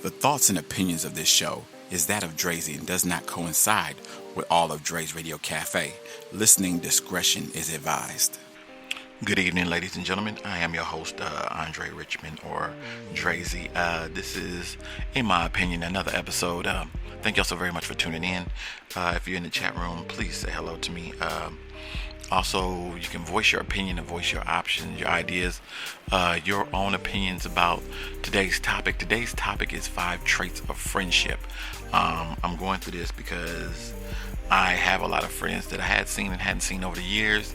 The thoughts and opinions of this show is that of Drazy and does not coincide with all of Dre's Radio Cafe. Listening discretion is advised. Good evening, ladies and gentlemen. I am your host, Andre Richmond, or Drazy. This is, in my opinion, another episode. Thank y'all so very much for tuning in. If you're in the chat room, please say hello to me. Also, you can voice your opinion and voice your options, your ideas, your own opinions about today's topic. Today's topic is 5 traits of friendship. I'm going through this because I have a lot of friends that I had seen and hadn't seen over the years.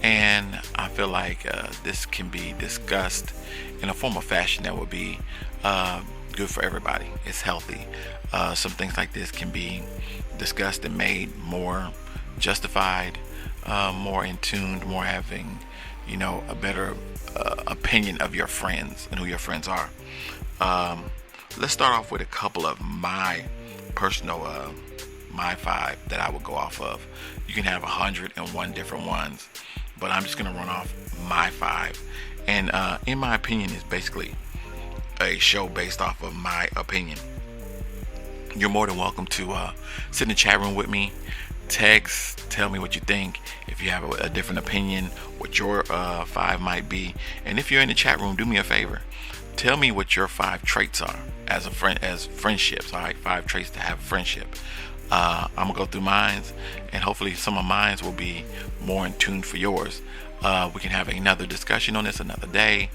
And I feel like this can be discussed in a form of fashion that would be good for everybody. It's healthy. Some things like this can be discussed and made more justified, more in tune, more having, a better opinion of your friends and who your friends are. Let's start off with a couple of my personal, my 5 that I would go off of. You can have 101 different ones, but I'm just going to run off my 5. And in my opinion, is basically a show based off of my opinion. You're more than welcome to sit in the chat room with me, text, tell me what you think. If you have a different opinion, what your 5 might be. And if you're in the chat room, do me a favor. Tell me what your 5 traits are as a friend, as friendships. All right, 5 traits to have a friendship. I'm gonna go through mines, and hopefully some of mines will be more in tune for yours. We can have another discussion on this another day.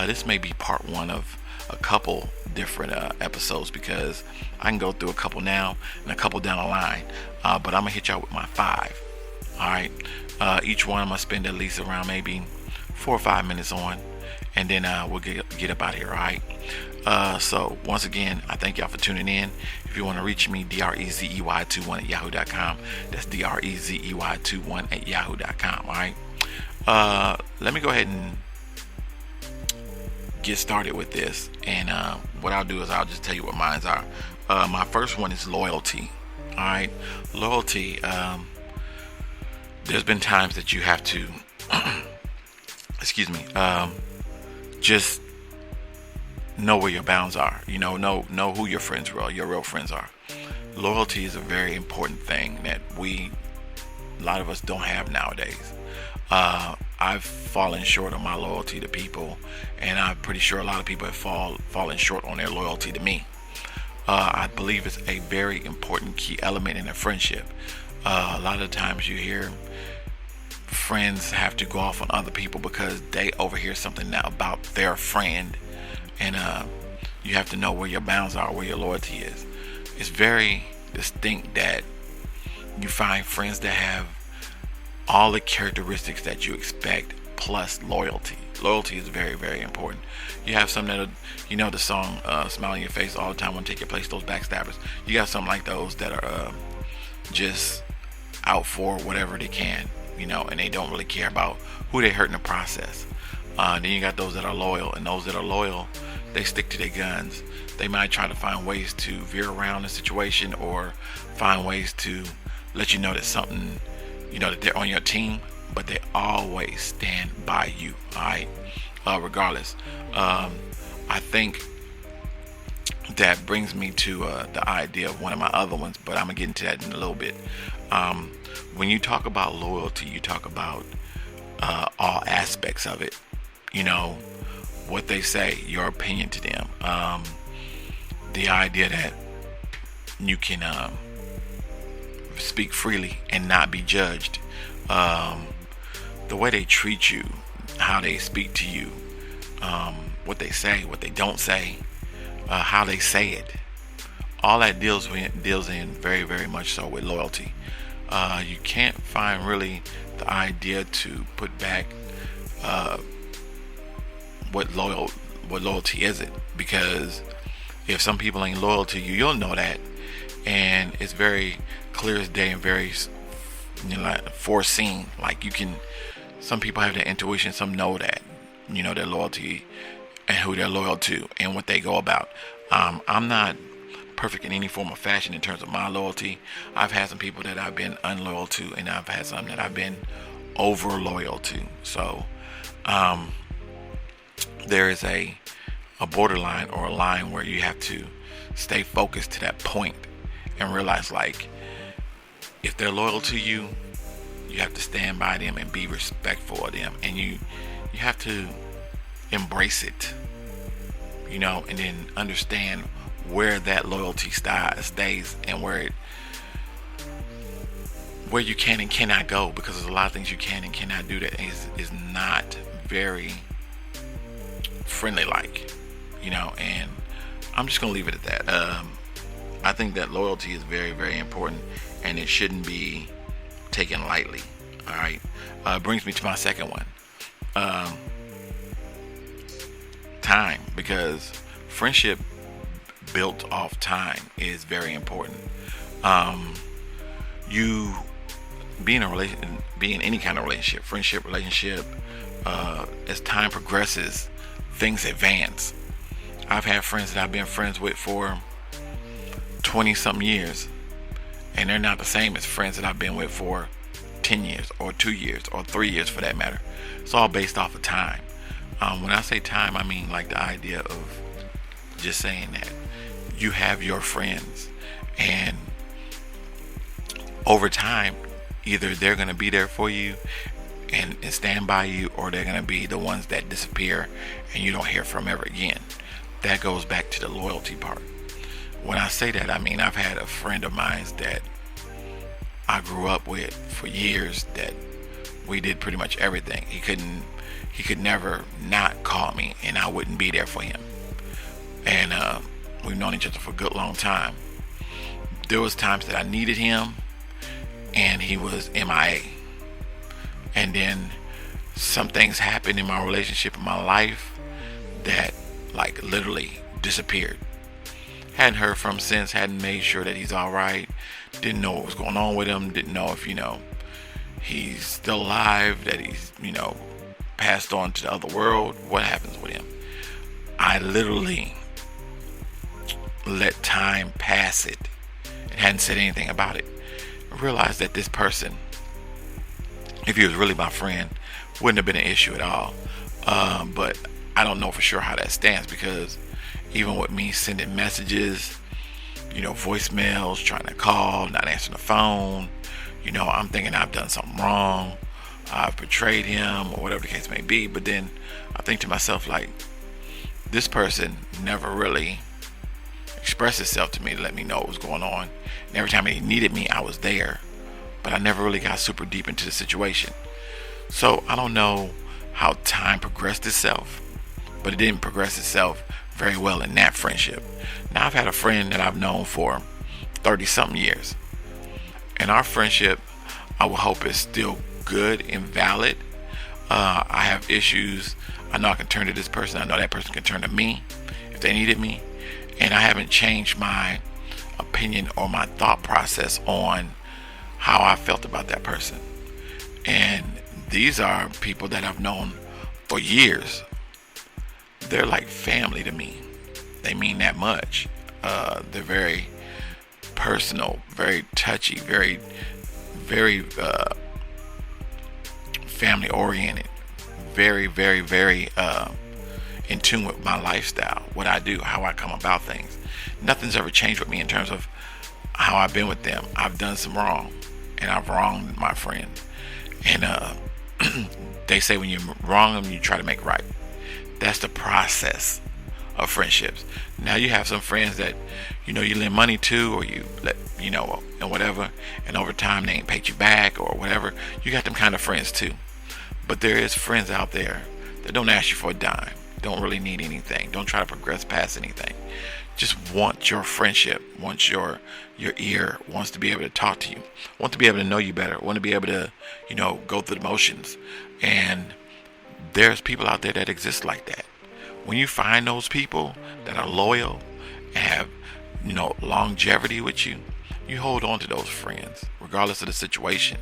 This may be part 1 of a couple different episodes, because I can go through a couple now and a couple down the line. But I'm gonna hit y'all with my 5. All right. Each one I'm gonna spend at least around maybe 4 or 5 minutes on, and then we'll get up out of here. All right. So once again, I thank y'all for tuning in. If you want to reach me, drezey21 at yahoo.com. That's drezey21 at yahoo.com. All right. Let me go ahead and get started with this. And what I'll do is I'll just tell you what mine are. My first one is loyalty. All right. Loyalty. There's been times that you have to, just know where your bounds are. Know who your friends are, your real friends are. Loyalty is a very important thing that a lot of us don't have nowadays. I've fallen short on my loyalty to people, and I'm pretty sure a lot of people have fallen short on their loyalty to me. I believe it's a very important key element in a friendship. A lot of times you hear friends have to go off on other people because they overhear something now about their friend. And you have to know where your bounds are, where your loyalty is. It's very distinct that you find friends that have all the characteristics that you expect plus loyalty. Loyalty is very, very important. You have some that are, the song Smile on Your Face All the Time, Won't Take Your Place, those backstabbers. You got some like those that are just out for whatever they can, and they don't really care about who they hurt in the process. Then you got those that are loyal, and those that are loyal, they stick to their guns. They might try to find ways to veer around the situation or find ways to let you know that something, that they're on your team, but they always stand by you, all right? Regardless. I think that brings me to the idea of one of my other ones, but I'm going to get into that in a little bit. When you talk about loyalty, you talk about all aspects of it. What they say, your opinion to them, the idea that you can speak freely and not be judged, the way they treat you, how they speak to you, what they say, what they don't say, how they say it, all that deals in very, very much so with loyalty. You can't find really the idea to put back what loyalty is it, because if some people ain't loyal to you, you'll know that, and it's very clear as day and very like foreseen. Like some people have their intuition, some know that their loyalty and who they're loyal to and what they go about. I'm not perfect in any form of fashion in terms of my loyalty. I've had some people that I've been unloyal to, and I've had some that I've been over loyal to. So there is a a borderline or a line where you have to stay focused to that point and realize, like, if they're loyal to you, you have to stand by them and be respectful of them, and you have to embrace it, and then understand where that loyalty stays and where you can and cannot go, because there's a lot of things you can and cannot do that is not very friendly like, and I'm just gonna leave it at that. I think that loyalty is very, very important, and it shouldn't be taken lightly. All right, brings me to my second one, time, because friendship built off time is very important. You be in any kind of relationship, friendship, relationship, as time progresses, things advance. I've had friends that I've been friends with for 20 something years, and they're not the same as friends that I've been with for 10 years or 2 years or 3 years for that matter. It's all based off of time. When I say time, I mean like the idea of just saying that you have your friends, and over time, either they're going to be there for you and stand by you, or they're going to be the ones that disappear and you don't hear from ever again. That goes back to the loyalty part. When I say that, I mean I've had a friend of mine that I grew up with for years that we did pretty much everything. He could never not call me and I wouldn't be there for him. And we've known each other for a good long time. There was times that I needed him and he was MIA. And then some things happened in my relationship, in my life, that like literally disappeared. Hadn't heard from him since, hadn't made sure that he's alright, didn't know what was going on with him, didn't know if, he's still alive, that he's, passed on to the other world, what happens with him. I literally let time pass it and hadn't said anything about it. I realized that this person, if he was really my friend, wouldn't have been an issue at all. But I don't know for sure how that stands, because even with me sending messages, voicemails, trying to call, not answering the phone, I'm thinking I've done something wrong, I've betrayed him, or whatever the case may be. But then I think to myself, like, this person never really expressed itself to me to let me know what was going on. And every time he needed me, I was there, but I never really got super deep into the situation. So I don't know how time progressed itself, but it didn't progress itself very well in that friendship. Now I've had a friend that I've known for 30 something years, and our friendship, I would hope, is still good and valid. I have issues. I know I can turn to this person. I know that person can turn to me if they needed me, and I haven't changed my opinion or my thought process on how I felt about that person. And these are people that I've known for years. They're like family to me. They mean that much. They're very personal, very touchy, very, very family oriented, very, very, very in tune with my lifestyle, what I do, how I come about things. Nothing's ever changed with me in terms of how I've been with them. I've done some wrong, and I've wronged my friend. And they say when you wrong them, you try to make right. That's the process of friendships. Now you have some friends that you lend money to, or you let and whatever, and over time they ain't paid you back or whatever. You got them kind of friends too. But there is friends out there that don't ask you for a dime, don't really need anything, don't try to progress past anything, just want your friendship, wants your ear, wants to be able to talk to you, want to be able to know you better, want to be able to go through the motions. And there's people out there that exist like that. When you find those people that are loyal and have longevity with you, you hold on to those friends regardless of the situation.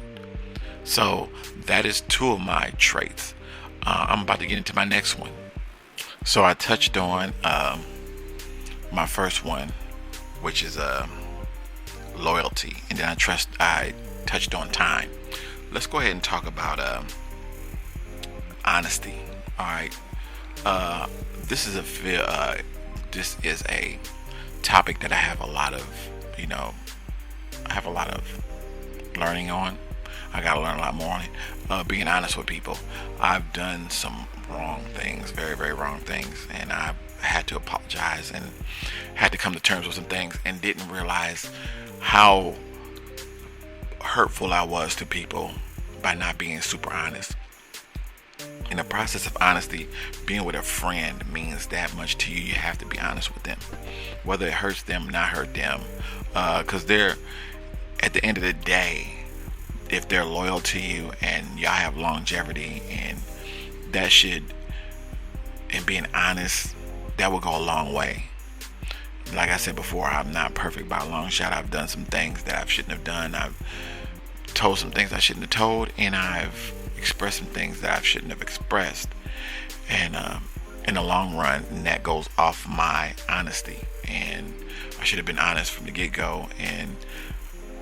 So that is two of my traits. I'm about to get into my next one. So I touched on my first one, which is loyalty, and then I touched on time. Let's go ahead and talk about honesty. All right. This is this is a topic that I have a lot of, I have a lot of learning on. I gotta learn a lot more on it. Being honest with people, I've done some wrong things, very, very wrong things, and I had to apologize and had to come to terms with some things, and didn't realize how hurtful I was to people by not being super honest. In the process of honesty, being with a friend means that much to you. You have to be honest with them, whether it hurts them, not hurt them, because they're, at the end of the day, if they're loyal to you and y'all have longevity, and that should, and being honest, that will go a long way. Like I said before, I'm not perfect by a long shot. I've done some things that I shouldn't have done. I've told some things I shouldn't have told, and I've expressed some things that I shouldn't have expressed. And in the long run, that goes off my honesty. And I should have been honest from the get-go. And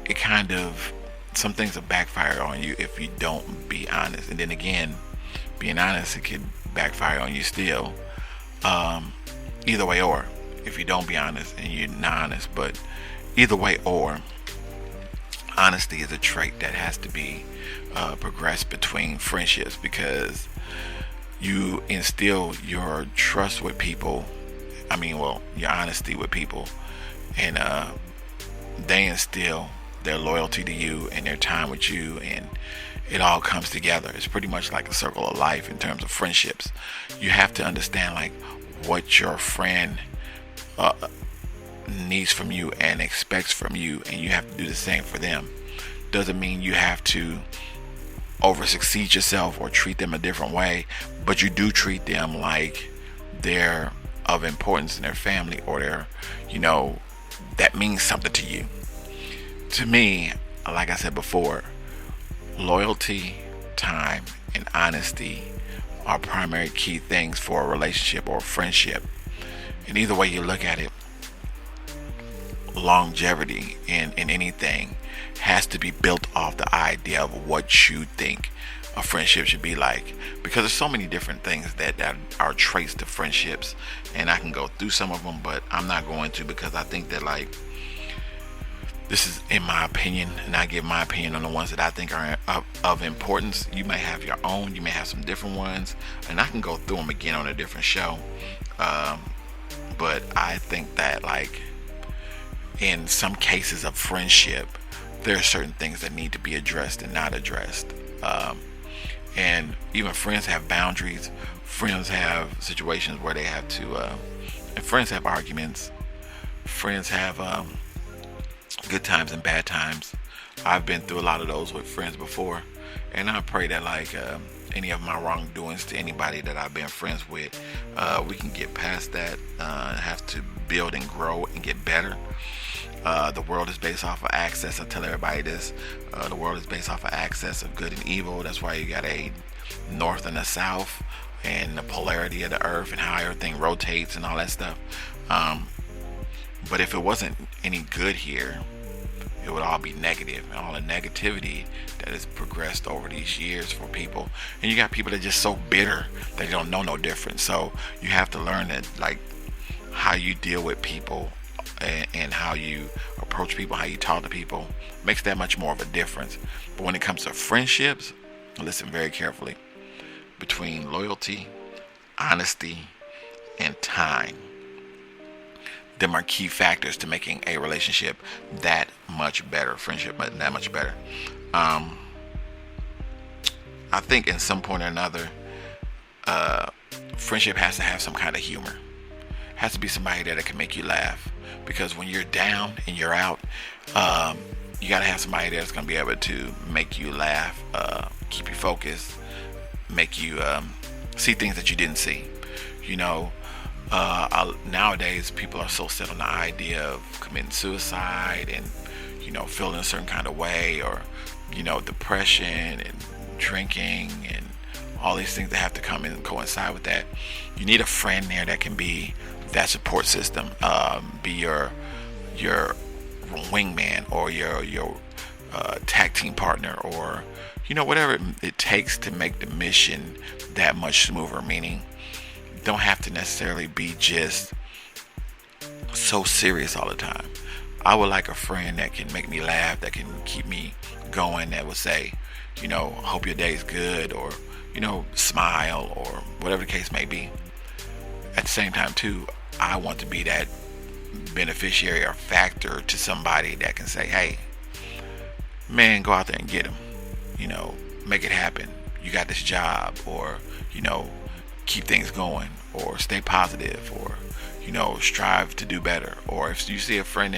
it kind of, some things will backfire on you if you don't be honest. And then again, being honest, it could backfire on you still. Either way, or if you don't be honest and you're not honest. But either way, or honesty is a trait that has to be progressed between friendships, because you instill your trust with people. Your honesty with people, and they instill their loyalty to you and their time with you, and it all comes together. It's pretty much like a circle of life in terms of friendships. You have to understand like what your friend needs from you and expects from you, and you have to do the same for them. Doesn't mean you have to over succeed yourself or treat them a different way, but you do treat them like they're of importance in their family, or they're, that means something to you. To me, like I said before, loyalty, time, and honesty are primary key things for a relationship or a friendship. And either way you look at it, longevity in anything has to be built off the idea of what you think a friendship should be like, because there's so many different things that are traits to friendships, and I can go through some of them, but I'm not going to, because I think that like, this is in my opinion, and I give my opinion on the ones that I think are of importance. You may have your own, you may have some different ones, and I can go through them again on a different show. But I think that like, in some cases of friendship, there are certain things that need to be addressed and not addressed. And even friends have boundaries. Friends have situations where they have to, and friends have arguments. Friends have good times and bad times. I've been through a lot of those with friends before, and I pray that like any of my wrongdoings to anybody that I've been friends with, we can get past that, have to build and grow and get better. The world is based off of access. I tell everybody this. The world is based off of access of good and evil. That's why you got a north and a south, and the polarity of the earth and how everything rotates and all that stuff. But if it wasn't any good here, it would all be negative, and all the negativity that has progressed over these years for people. And you got people that are just so bitter that they don't know no difference. So you have to learn that like how you deal with people and how you approach people, how you talk to people, makes that much more of a difference. But when it comes to friendships, listen very carefully. Between loyalty, honesty, and time, them are key factors to making a relationship that much better, friendship that much better. I think in some point or another, friendship has to have some kind of humor. It has to be somebody that can make you laugh. Because when you're down and you're out, you got to have somebody that's going to be able to make you laugh, keep you focused, make you see things that you didn't see. Nowadays people are so set on the idea of committing suicide and, feeling a certain kind of way, or, depression and drinking and all these things that have to come in and coincide with that. You need a friend there that can be that support system, be your wingman, or your tag team partner, or whatever it takes to make the mission that much smoother. Meaning, don't have to necessarily be just so serious all the time. I would like a friend that can make me laugh, that can keep me going, that would say, hope your day's good, or, smile, or whatever the case may be. At the same time, too, I want to be that beneficiary or factor to somebody that can say, hey, man, go out there and get him. Make it happen. You got this job, or, keep things going, or stay positive, or, strive to do better. Or if you see a friend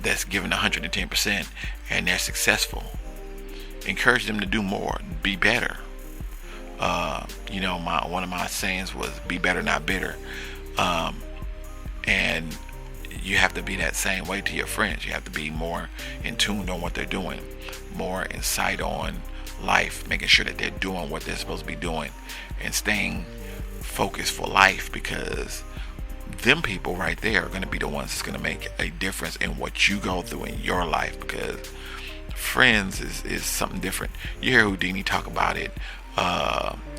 that's giving 110% and they're successful, encourage them to do more, be better. One of my sayings was, be better, not bitter. And you have to be that same way to your friends. You have to be more in tune on what they're doing, more insight on life, making sure that they're doing what they're supposed to be doing, and staying focused for life, because them people right there are going to be the ones that's going to make a difference in what you go through in your life. Because friends is something different. You hear Houdini talk about it.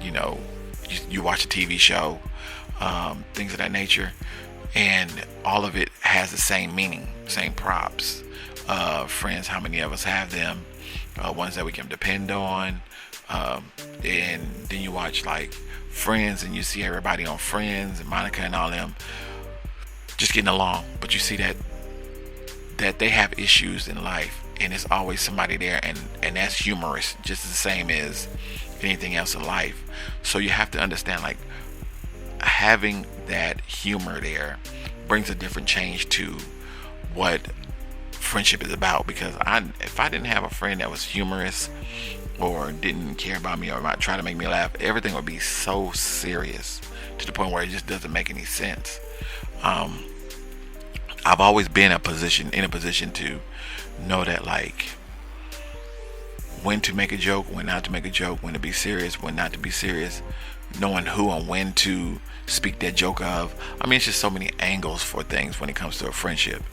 You watch a TV show, things of that nature, and all of it has the same meaning, same props. Friends, how many of us have them? Ones that we can depend on. And then you watch like Friends, and you see everybody on Friends, and Monica and all them just getting along, but you see that they have issues in life, and it's always somebody there, and that's humorous, just the same as anything else in life. So you have to understand, like, having that humor there brings a different change to what friendship is about. Because if I didn't have a friend that was humorous, or didn't care about me, or might try to make me laugh, everything would be so serious to the point where it just doesn't make any sense. I've always been in a position to know that, like, when to make a joke, when not to make a joke, when to be serious, when not to be serious, knowing who and when to speak that joke of. I mean, it's just so many angles for things when it comes to a friendship.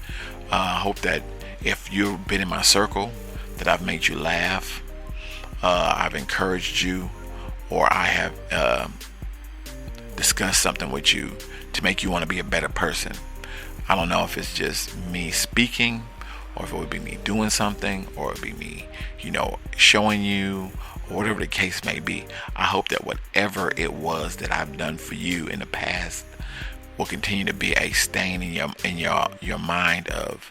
I hope that if you've been in my circle, that I've made you laugh, I've encouraged you, or I have discussed something with you to make you want to be a better person. I don't know if it's just me speaking, or if it would be me doing something, or it would be me, showing you, or whatever the case may be. I hope that whatever it was that I've done for you in the past will continue to be a stain in your mind of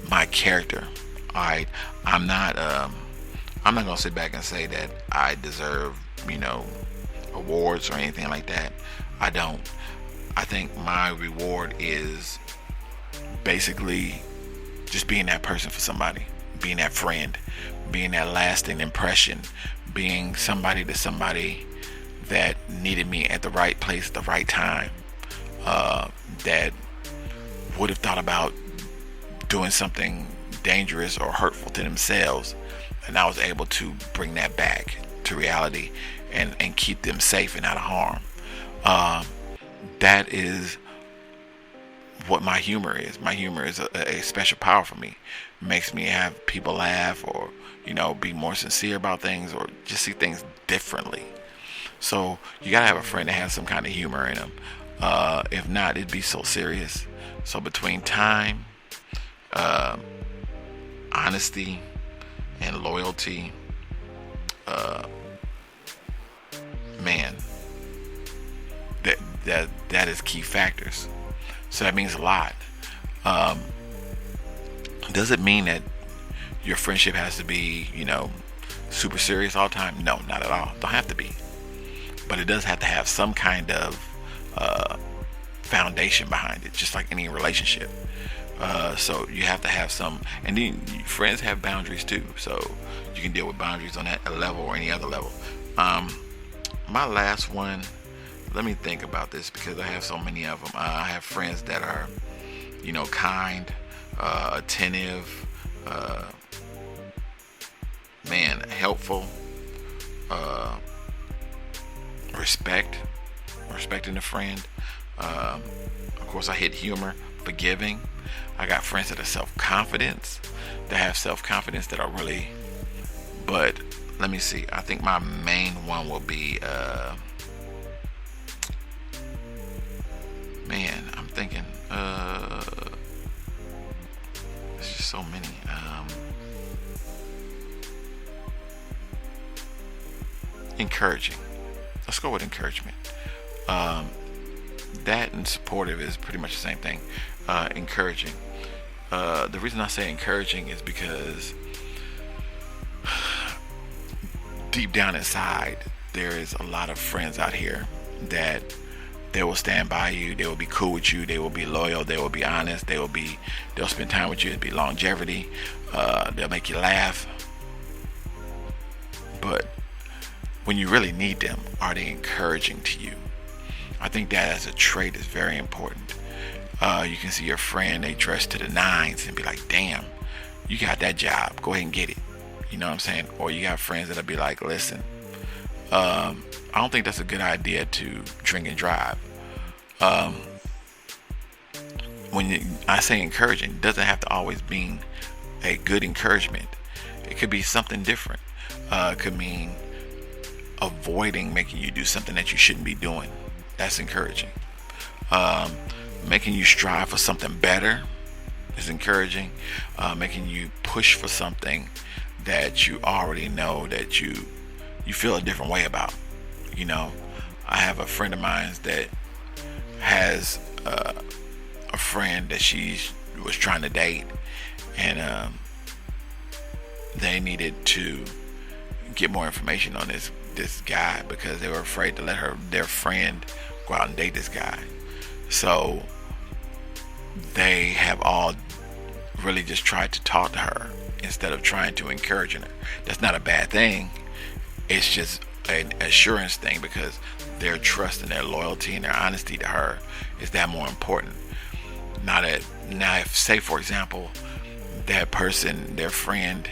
my character. Alright, I'm not gonna sit back and say that I deserve, awards or anything like that. I don't. I think my reward is basically just being that person for somebody, being that friend, being that lasting impression, being somebody to somebody that needed me at the right place at the right time, that would have thought about doing something dangerous or hurtful to themselves, and I was able to bring that back to reality and keep them safe and out of harm. That is what my humor is. My humor is a special power for me. It makes me have people laugh, or be more sincere about things, or just see things differently. So you gotta have a friend that has some kind of humor in them. If not, it'd be so serious. So between time, honesty, and loyalty, man, that is key factors. So that means a lot. Does it mean that your friendship has to be, super serious all the time? No, not at all. Don't have to be. But it does have to have some kind of foundation behind it, just like any relationship. So you have to have some, and then friends have boundaries too. So you can deal with boundaries on that level or any other level. My last one, let me think about this, because I have so many of them. I have friends that are, kind, attentive, helpful, respecting a friend. Of course, I hit humor, forgiving. I got friends that are self-confidence, that are really, but let me see. I think my main one will be, Man, I'm thinking, there's just so many. Encouraging. Let's go with encouragement. That and supportive is pretty much the same thing. Encouraging. The reason I say encouraging is because deep down inside, there is a lot of friends out here that they will stand by you. They will be cool with you. They will be loyal. They will be honest. They'll spend time with you. It'll be longevity. They'll make you laugh. But when you really need them, are they encouraging to you? I think that as a trait is very important. You can see your friend, they dress to the nines and be like, damn, you got that job. Go ahead and get it. You know what I'm saying? Or you got friends that'll be like, listen, I don't think that's a good idea to drink and drive. I say encouraging, it doesn't have to always mean a good encouragement. It could be something different. It could mean avoiding making you do something that you shouldn't be doing. That's encouraging. Making you strive for something better is encouraging. Making you push for something that you already know that you feel a different way about. You know, I have a friend of mine that has a friend that she was trying to date, and they needed to get more information on this guy because they were afraid to let their friend go out and date this guy. So they have all really just tried to talk to her instead of trying to encourage her. That's not a bad thing. It's just an assurance thing because their trust and their loyalty and their honesty to her is that more important. Now if, say for example, that person, their friend,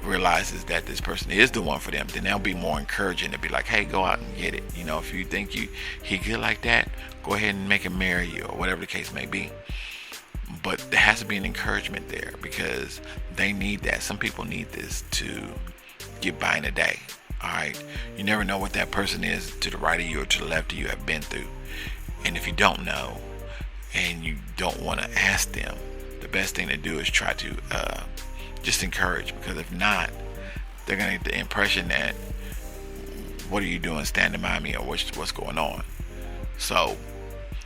realizes that this person is the one for them, then they'll be more encouraging to be like, hey, go out and get it. You know, if you think he good like that, go ahead and make him marry you, or whatever the case may be. But there has to be an encouragement there because they need that. Some people need this to get by in the day. All right, you never know what that person is to the right of you or to the left of you have been through. And if you don't know and you don't want to ask them, the best thing to do is try to just encourage, because if not, they're gonna get the impression that, what are you doing standing by me, or what's going on? So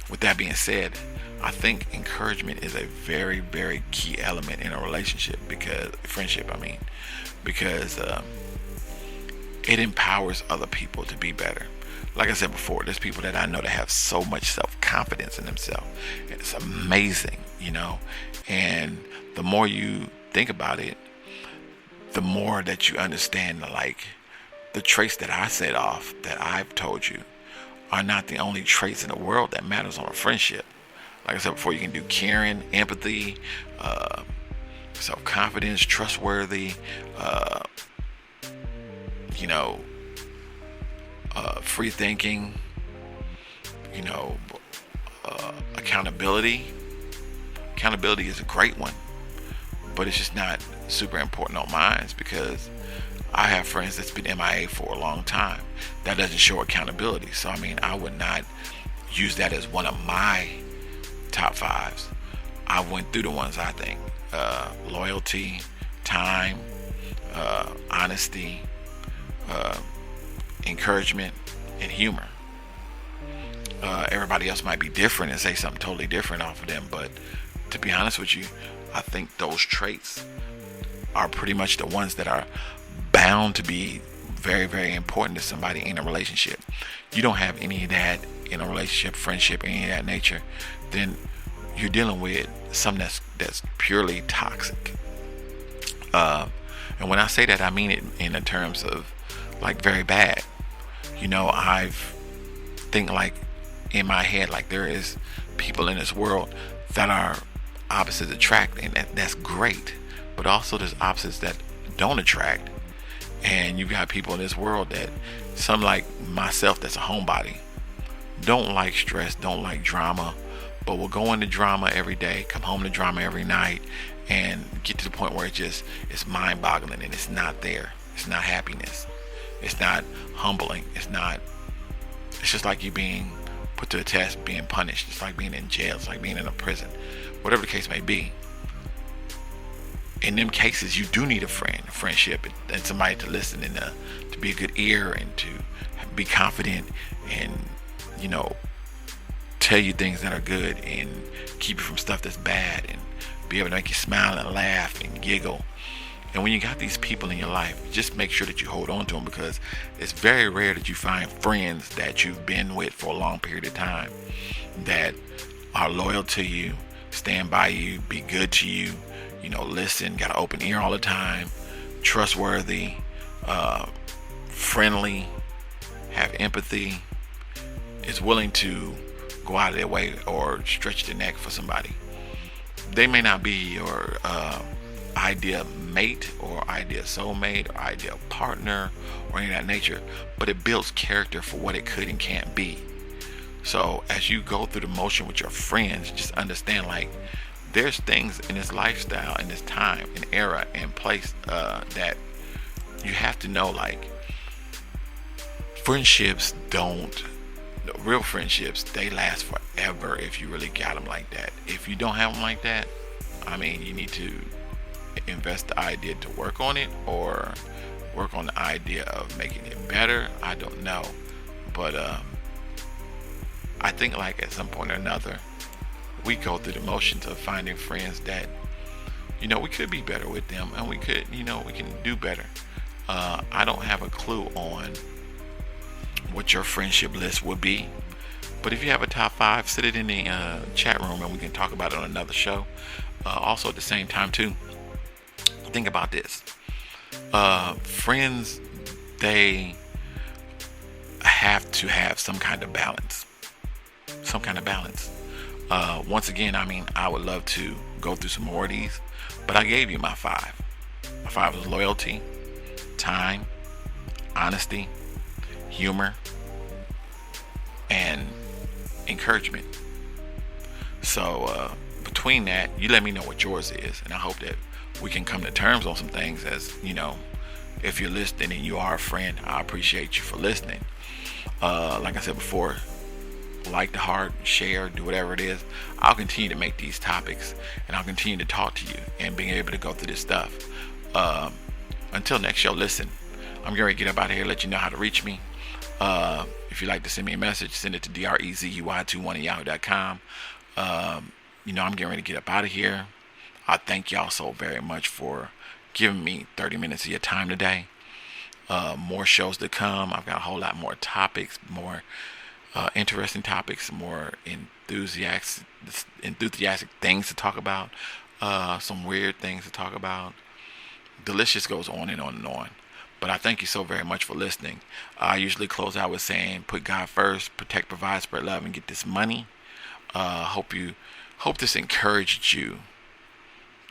with that being said, I think encouragement is a very, very key element in a relationship, because it empowers other people to be better. Like I said before, there's people that I know that have so much self-confidence in themselves. It's amazing, you know. And the more you think about it, the more that you understand, like, the traits that I set off, that I've told you, are not the only traits in the world that matters on a friendship. Like I said before, you can do caring, empathy, self-confidence, trustworthy, free thinking, accountability. Accountability is a great one, but it's just not super important on mine, because I have friends that's been MIA for a long time. That doesn't show accountability. So I would not use that as one of my top fives. I went through the ones I think: loyalty, time, honesty, encouragement, and humor. Everybody else might be different and say something totally different off of them, but to be honest with you, I think those traits are pretty much the ones that are bound to be very, very important to somebody in a relationship. You don't have any of that in a relationship, friendship, any of that nature, then you're dealing with something that's purely toxic. And when I say that, I mean it in the terms of, like, very bad. I've think, like, in my head, like, there is people in this world that are opposites attract, and that's great. But also there's opposites that don't attract. And you've got people in this world that, some like myself, that's a homebody, don't like stress, don't like drama, but will go into drama every day, come home to drama every night, and get to the point where it's mind-boggling, and it's not there. It's not happiness. It's not humbling. It's just like you being put to the test, being punished. It's like being in jail. It's like being in a prison. Whatever the case may be. In them cases, you do need a friendship, and somebody to listen and to be a good ear and to be confident and, tell you things that are good and keep you from stuff that's bad and be able to make you smile and laugh and giggle. And when you got these people in your life, just make sure that you hold on to them, because it's very rare that you find friends that you've been with for a long period of time that are loyal to you, stand by you, be good to you, listen, got an open ear all the time, trustworthy, friendly, have empathy, is willing to go out of their way or stretch their neck for somebody. They may not be your ideal mate or ideal soulmate or ideal partner or any of that nature, but it builds character for what it could and can't be. So as you go through the motion with your friends, just understand, like, there's things in this lifestyle, in this time, and era, and place that you have to know, like, real friendships, they last forever if you really got them like that. If you don't have them like that, you need to invest the idea to work on it, or work on the idea of making it better. I don't know, but I think, like, at some point or another, we go through the motions of finding friends that, we could be better with them, and we could, we can do better. I don't have a clue on what your friendship list would be, but if you have a top 5, sit it in the chat room and we can talk about it on another show. Also, at the same time too, think about this. Friends, they have to have some kind of balance. Once again, I would love to go through some more of these, but I gave you my 5. My 5 was loyalty, time, honesty, humor, and encouragement. So between that, you let me know what yours is, and I hope that we can come to terms on some things. As if you're listening and you are a friend, I appreciate you for listening. Like I said before, like the heart, share, do whatever it is. I'll continue to make these topics, and I'll continue to talk to you and being able to go through this stuff. Until next show, listen, I'm going to get up out of here, let you know how to reach me. If you'd like to send me a message, send it to drezy21@yahoo.com. I'm getting ready to get up out of here. I thank y'all so very much for giving me 30 minutes of your time today. More shows to come. I've got a whole lot more topics, more interesting topics, more enthusiastic things to talk about, some weird things to talk about. The list just goes on and on and on. But I thank you so very much for listening. I usually close out with saying, put God first, protect, provide, spread love, and get this money. Hope this encouraged you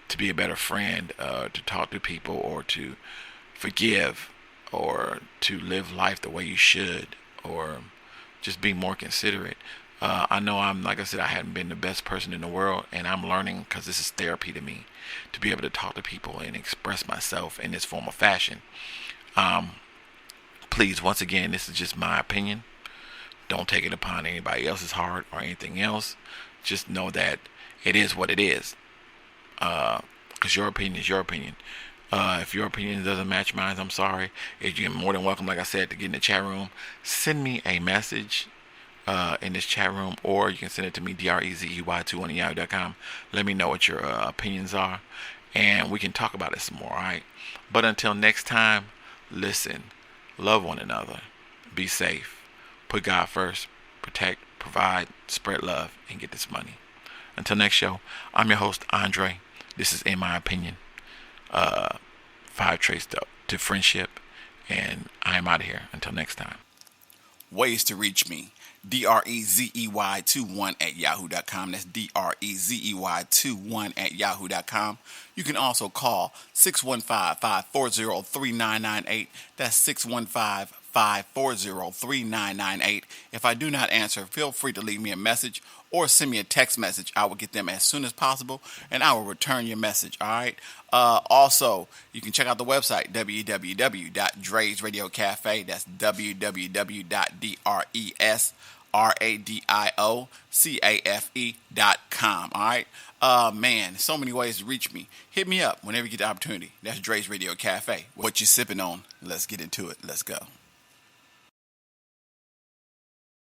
to be a better friend, to talk to people, or to forgive, or to live life the way you should, or just be more considerate. I know like I said, I hadn't been the best person in the world, and I'm learning, because this is therapy to me, to be able to talk to people and express myself in this form of fashion. Please, once again, this is just my opinion. Don't take it upon anybody else's heart or anything else. Just know that it is what it is. Because your opinion is your opinion. If your opinion doesn't match mine, I'm sorry. You're more than welcome, like I said, to get in the chat room. Send me a message in this chat room, or you can send it to me, drezy21@yahoo.com. Let me know what your opinions are, and we can talk about it some more, all right? But until next time, listen, love one another, be safe, put God first, protect, provide, spread love, and get this money. Until next show, I'm your host, Andre. This is In My Opinion, 5 traits to friendship, and I am out of here. Until next time. Ways to reach me. DREZEY21@yahoo.com. That's DREZEY21@yahoo.com. You can also call 615-540-3998. That's 615-540-3998. If I do not answer, feel free to leave me a message or send me a text message. I will get them as soon as possible, and I will return your message, all right? Also, you can check out the website, www.Dre's Radio Cafe. That's www.DRES RadioCafe.com. All right. Man, so many ways to reach me. Hit me up whenever you get the opportunity. That's Dre's Radio Cafe. What you sipping on? Let's get into it. Let's go.